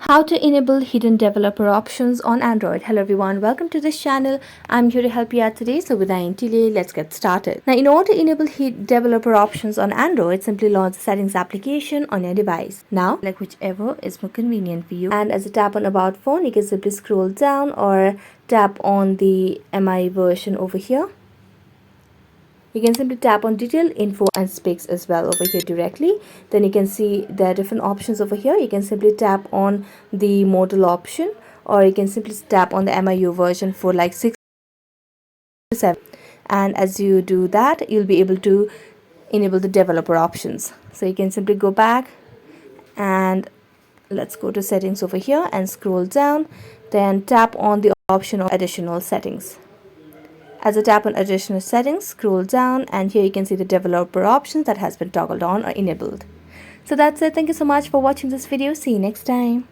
How to enable hidden developer options on Android. Hello everyone, welcome to this channel. I'm here to help you out today. So without any delay, let's get started. Now in order to enable hidden developer options on Android, simply launch the settings application on your device. Now like whichever is more convenient for you. And as you tap on about phone, you can simply scroll down or tap on the MI version over here. You can simply tap on detail, info and specs as well over here directly. Then you can see there are different options over here. You can simply tap on the model option, or you can simply tap on the MIU version for like 6 to 7. And as you do that, you'll be able to enable the developer options. So you can simply go back and let's go to settings over here and scroll down. Then tap on the option of additional settings. As I tap on additional settings, scroll down and here you can see the developer options that has been toggled on or enabled. So that's it. Thank you so much for watching this video. See you next time.